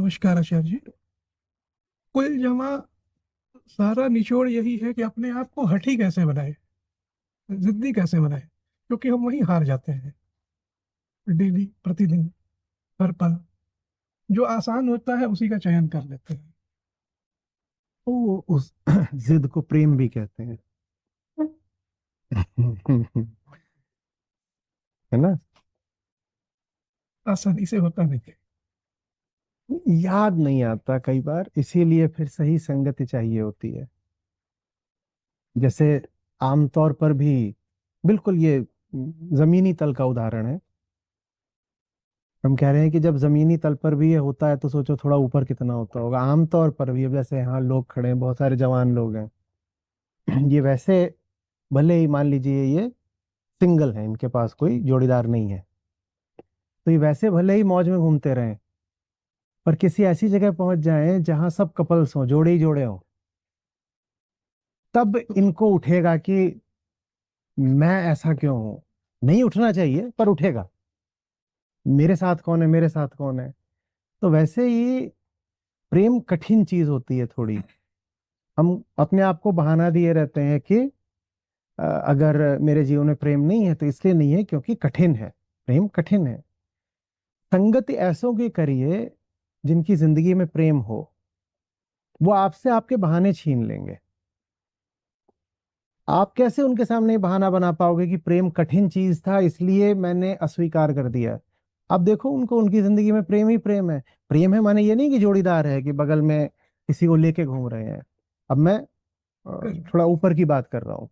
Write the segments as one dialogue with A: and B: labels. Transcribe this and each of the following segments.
A: नमस्कार आचार्य जी। कुल जमा सारा निचोड़ यही है कि अपने आप को हठी कैसे बनाए, जिद्दी कैसे बनाए, क्योंकि हम वहीं हार जाते हैं डेली, प्रतिदिन, हर पल। जो आसान होता है उसी का चयन कर लेते हैं।
B: तो उस जिद को प्रेम भी कहते हैं। है ना।
A: आसानी से होता नहीं है।
B: याद नहीं आता कई बार, इसीलिए फिर सही संगति चाहिए होती है। जैसे आमतौर पर भी, बिल्कुल ये जमीनी तल का उदाहरण है। हम कह रहे हैं कि जब जमीनी तल पर भी ये होता है तो सोचो थोड़ा ऊपर कितना होता होगा। आमतौर पर भी, अब जैसे यहाँ लोग खड़े हैं, बहुत सारे जवान लोग हैं। ये वैसे भले ही मान लीजिए ये सिंगल है, इनके पास कोई जोड़ीदार नहीं है, तो ये वैसे भले ही मौज में घूमते रहें, पर किसी ऐसी जगह पहुंच जाएं जहां सब कपल्स हों, जोड़े ही जोड़े हों, तब इनको उठेगा कि मैं ऐसा क्यों हूं। नहीं उठना चाहिए पर उठेगा, मेरे साथ कौन है, मेरे साथ कौन है। तो वैसे ही प्रेम कठिन चीज होती है थोड़ी। हम अपने आप को बहाना दिए रहते हैं कि अगर मेरे जीवन में प्रेम नहीं है तो इसलिए नहीं है क्योंकि कठिन है। प्रेम कठिन है। संगति ऐसों की करिए जिनकी जिंदगी में प्रेम हो। वो आपसे आपके बहाने छीन लेंगे। आप कैसे उनके सामने ये बहाना बना पाओगे कि प्रेम कठिन चीज था इसलिए मैंने अस्वीकार कर दिया। अब देखो उनको, उनकी जिंदगी में प्रेम ही प्रेम है। प्रेम है माने ये नहीं कि जोड़ीदार है, कि बगल में किसी को लेके घूम रहे हैं। अब मैं थोड़ा ऊपर की बात कर रहा हूँ।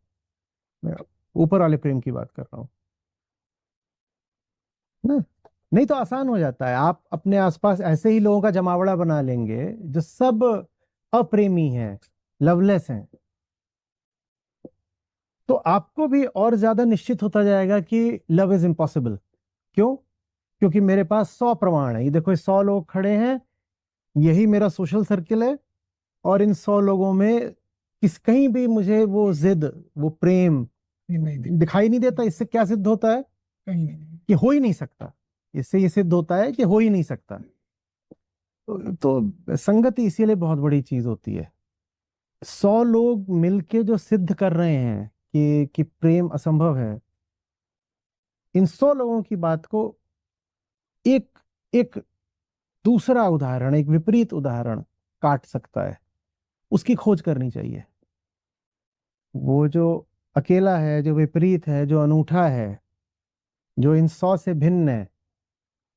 B: मैं ऊपर वाले प्रेम की बात कर रहा हूँ ना। नहीं तो आसान हो जाता है, आप अपने आसपास ऐसे ही लोगों का जमावड़ा बना लेंगे जो सब अप्रेमी हैं, लवलेस हैं। तो आपको भी और ज्यादा निश्चित होता जाएगा कि लव इज इम्पॉसिबल। क्यों? क्योंकि मेरे पास 100 प्रमाण है। ये देखो, ये 100 लोग खड़े हैं, यही मेरा सोशल सर्किल है। और इन 100 लोगों में कहीं भी मुझे वो जिद, वो प्रेम
A: ये नहीं
B: दिखाई नहीं देता। इससे क्या सिद्ध होता है?
A: कहीं नहीं।
B: कि हो ही नहीं सकता। इससे ये सिद्ध होता है कि हो ही नहीं सकता। तो संगति इसीलिए बहुत बड़ी चीज होती है। 100 लोग मिलके जो सिद्ध कर रहे हैं कि प्रेम असंभव है, इन 100 लोगों की बात को एक एक दूसरा उदाहरण, एक विपरीत उदाहरण काट सकता है। उसकी खोज करनी चाहिए। वो जो अकेला है, जो विपरीत है, जो अनूठा है, जो इन 100 से भिन्न है,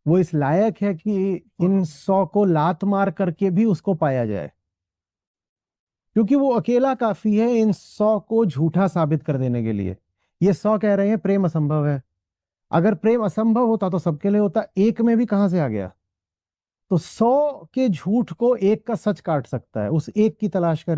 B: वो इस लायक है कि इन 100 को लात मार करके भी उसको पाया जाए। क्योंकि वो अकेला काफी है इन 100 को झूठा साबित कर देने के लिए। ये 100 कह रहे हैं प्रेम असंभव है। अगर प्रेम असंभव होता तो सबके लिए होता, एक में भी कहां से आ गया? तो 100 के झूठ को एक का सच काट सकता है। उस एक की तलाश करनी